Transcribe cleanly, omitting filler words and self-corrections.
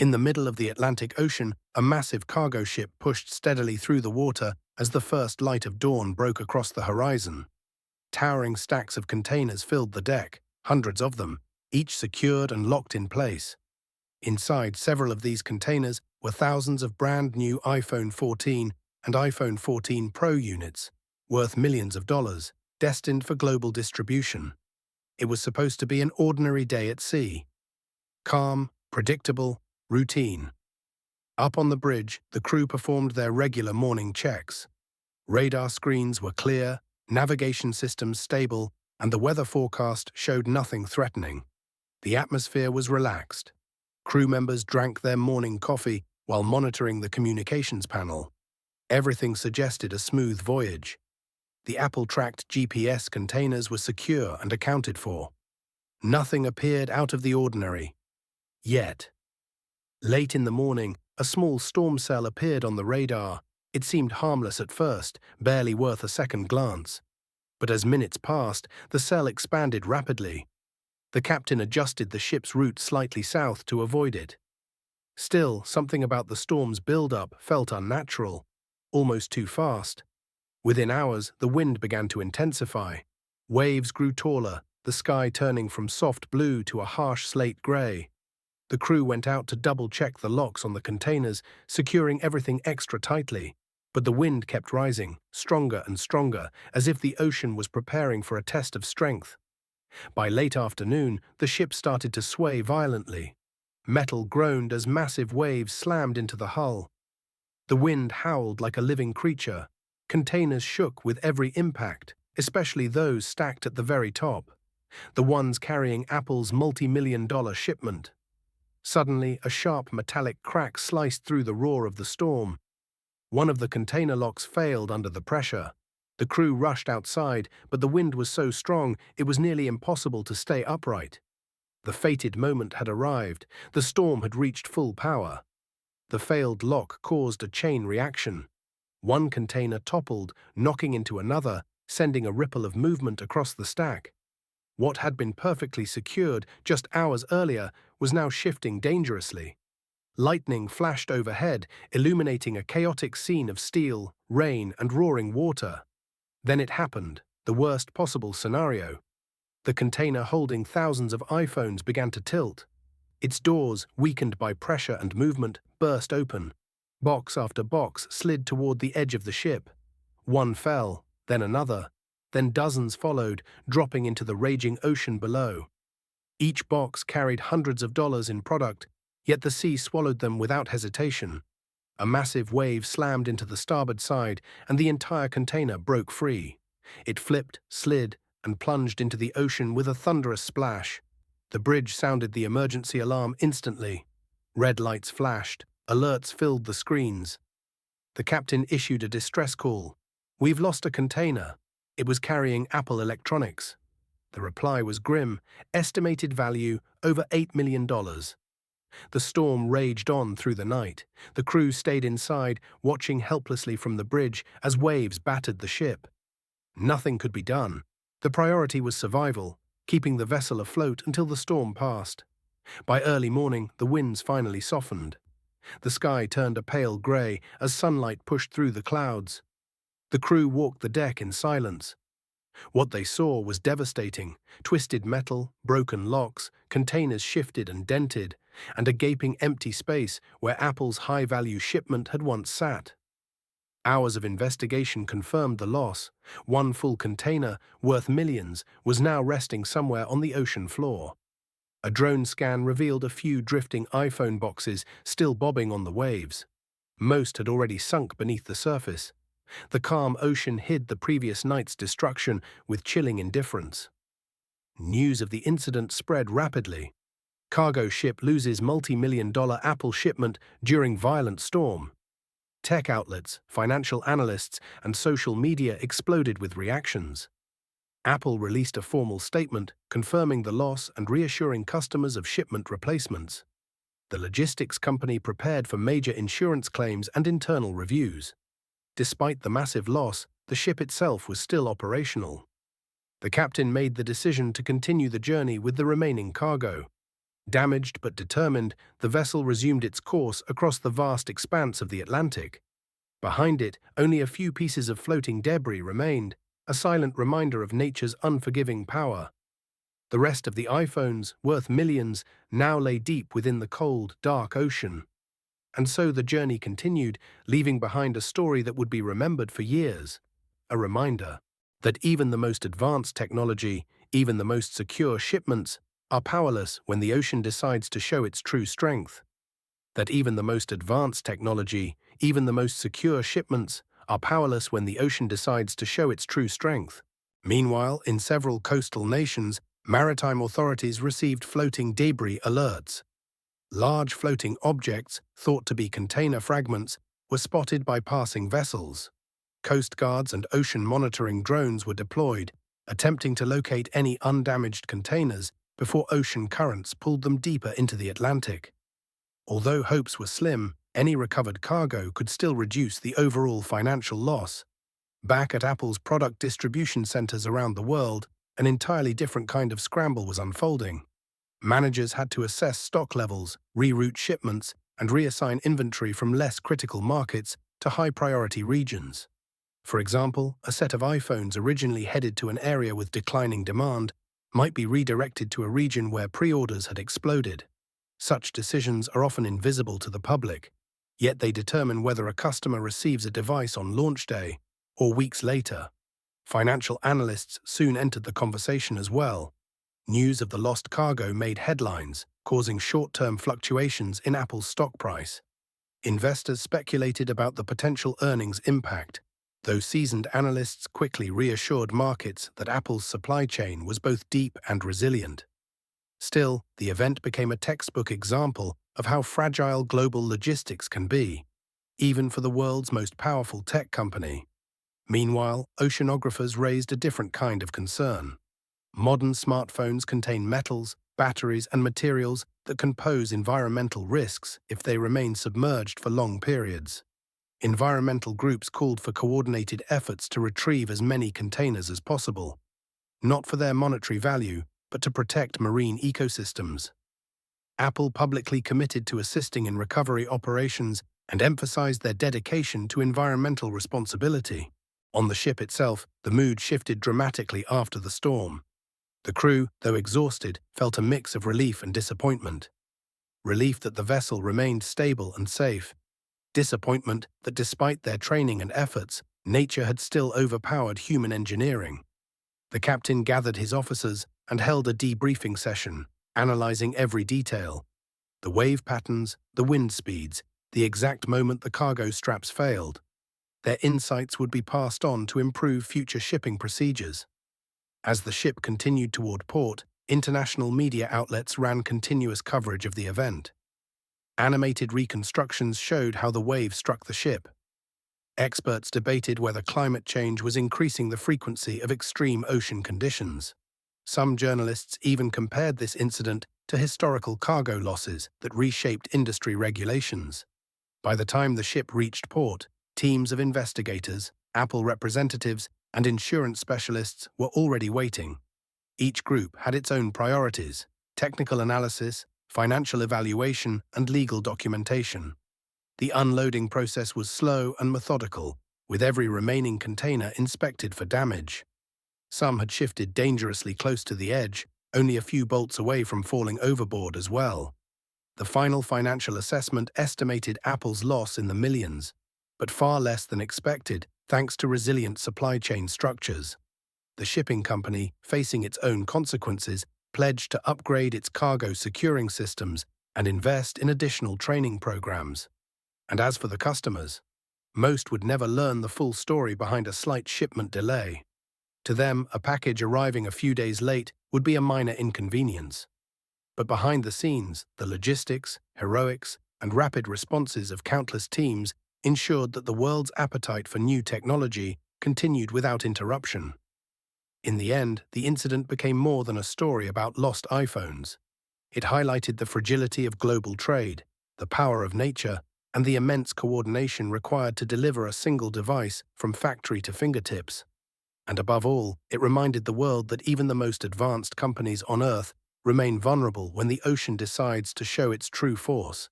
In the middle of the Atlantic Ocean, a massive cargo ship pushed steadily through the water as the first light of dawn broke across the horizon. Towering stacks of containers filled the deck, hundreds of them, each secured and locked in place. Inside several of these containers were thousands of brand-new iPhone 14 and iPhone 14 Pro units, worth millions of dollars, destined for global distribution. It was supposed to be an ordinary day at sea. Calm, predictable, routine. Up on the bridge, the crew performed their regular morning checks. Radar screens were clear, navigation systems stable, and the weather forecast showed nothing threatening. The atmosphere was relaxed. Crew members drank their morning coffee while monitoring the communications panel. Everything suggested a smooth voyage. The Apple-tracked GPS containers were secure and accounted for. Nothing appeared out of the ordinary. Yet. Late in the morning, a small storm cell appeared on the radar. It seemed harmless at first, barely worth a second glance. But as minutes passed, the cell expanded rapidly. The captain adjusted the ship's route slightly south to avoid it. Still, something about the storm's build-up felt unnatural, almost too fast. Within hours, the wind began to intensify. Waves grew taller, the sky turning from soft blue to a harsh slate grey. The crew went out to double-check the locks on the containers, securing everything extra tightly. But the wind kept rising, stronger and stronger, as if the ocean was preparing for a test of strength. By late afternoon, the ship started to sway violently. Metal groaned as massive waves slammed into the hull. The wind howled like a living creature. Containers shook with every impact, especially those stacked at the very top, the ones carrying Apple's multi-million-dollar shipment. Suddenly, a sharp metallic crack sliced through the roar of the storm. One of the container locks failed under the pressure. The crew rushed outside, but the wind was so strong it was nearly impossible to stay upright. The fated moment had arrived. The storm had reached full power. The failed lock caused a chain reaction. One container toppled, knocking into another, sending a ripple of movement across the stack. What had been perfectly secured just hours earlier was now shifting dangerously. Lightning flashed overhead, illuminating a chaotic scene of steel, rain, and roaring water. Then it happened, the worst possible scenario. The container holding thousands of iPhones began to tilt. Its doors, weakened by pressure and movement, burst open. Box after box slid toward the edge of the ship. One fell, then another. Then dozens followed, dropping into the raging ocean below. Each box carried hundreds of dollars in product, yet the sea swallowed them without hesitation. A massive wave slammed into the starboard side, and the entire container broke free. It flipped, slid, and plunged into the ocean with a thunderous splash. The bridge sounded the emergency alarm instantly. Red lights flashed, alerts filled the screens. The captain issued a distress call. "We've lost a container." It was carrying Apple electronics. The reply was grim, estimated value over $8 million. The storm raged on through the night. The crew stayed inside, watching helplessly from the bridge as waves battered the ship. Nothing could be done. The priority was survival, keeping the vessel afloat until the storm passed. By early morning, the winds finally softened. The sky turned a pale grey as sunlight pushed through the clouds. The crew walked the deck in silence. What they saw was devastating: twisted metal, broken locks, containers shifted and dented, and a gaping empty space where Apple's high-value shipment had once sat. Hours of investigation confirmed the loss. One full container, worth millions, was now resting somewhere on the ocean floor. A drone scan revealed a few drifting iPhone boxes still bobbing on the waves. Most had already sunk beneath the surface. The calm ocean hid the previous night's destruction with chilling indifference. News of the incident spread rapidly. Cargo ship loses multi-million-dollar Apple shipment during violent storm. Tech outlets, financial analysts, and social media exploded with reactions. Apple released a formal statement confirming the loss and reassuring customers of shipment replacements. The logistics company prepared for major insurance claims and internal reviews. Despite the massive loss, the ship itself was still operational. The captain made the decision to continue the journey with the remaining cargo. Damaged but determined, the vessel resumed its course across the vast expanse of the Atlantic. Behind it, only a few pieces of floating debris remained, a silent reminder of nature's unforgiving power. The rest of the iPhones, worth millions, now lay deep within the cold, dark ocean. And so the journey continued, leaving behind a story that would be remembered for years. A reminder that even the most advanced technology, even the most secure shipments, are powerless when the ocean decides to show its true strength. That even the most advanced technology, even the most secure shipments, are powerless when the ocean decides to show its true strength. Meanwhile, in several coastal nations, maritime authorities received floating debris alerts. Large floating objects, thought to be container fragments, were spotted by passing vessels. Coast guards and ocean monitoring drones were deployed, attempting to locate any undamaged containers before ocean currents pulled them deeper into the Atlantic. Although hopes were slim, any recovered cargo could still reduce the overall financial loss. Back at Apple's product distribution centers around the world, an entirely different kind of scramble was unfolding. Managers had to assess stock levels, reroute shipments, and reassign inventory from less critical markets to high-priority regions. For example, a set of iPhones originally headed to an area with declining demand might be redirected to a region where pre-orders had exploded. Such decisions are often invisible to the public, yet they determine whether a customer receives a device on launch day or weeks later. Financial analysts soon entered the conversation as well. News of the lost cargo made headlines, causing short-term fluctuations in Apple's stock price. Investors speculated about the potential earnings impact, though seasoned analysts quickly reassured markets that Apple's supply chain was both deep and resilient. Still, the event became a textbook example of how fragile global logistics can be, even for the world's most powerful tech company. Meanwhile, oceanographers raised a different kind of concern. Modern smartphones contain metals, batteries, and materials that can pose environmental risks if they remain submerged for long periods. Environmental groups called for coordinated efforts to retrieve as many containers as possible, not for their monetary value, but to protect marine ecosystems. Apple publicly committed to assisting in recovery operations and emphasized their dedication to environmental responsibility. On the ship itself, the mood shifted dramatically after the storm. The crew, though exhausted, felt a mix of relief and disappointment. Relief that the vessel remained stable and safe. Disappointment that despite their training and efforts, nature had still overpowered human engineering. The captain gathered his officers and held a debriefing session, analyzing every detail. The wave patterns, the wind speeds, the exact moment the cargo straps failed. Their insights would be passed on to improve future shipping procedures. As the ship continued toward port, international media outlets ran continuous coverage of the event. Animated reconstructions showed how the wave struck the ship. Experts debated whether climate change was increasing the frequency of extreme ocean conditions. Some journalists even compared this incident to historical cargo losses that reshaped industry regulations. By the time the ship reached port, teams of investigators, Apple representatives, and insurance specialists were already waiting. Each group had its own priorities: technical analysis, financial evaluation, and legal documentation. The unloading process was slow and methodical, with every remaining container inspected for damage. Some had shifted dangerously close to the edge, only a few bolts away from falling overboard as well. The final financial assessment estimated Apple's loss in the millions, but far less than expected thanks to resilient supply chain structures. The shipping company, facing its own consequences, pledged to upgrade its cargo securing systems and invest in additional training programs. And as for the customers, most would never learn the full story behind a slight shipment delay. To them, a package arriving a few days late would be a minor inconvenience. But behind the scenes, the logistics, heroics, and rapid responses of countless teams ensured that the world's appetite for new technology continued without interruption. In the end, the incident became more than a story about lost iPhones. It highlighted the fragility of global trade, the power of nature, and the immense coordination required to deliver a single device from factory to fingertips. And above all, it reminded the world that even the most advanced companies on Earth remain vulnerable when the ocean decides to show its true force.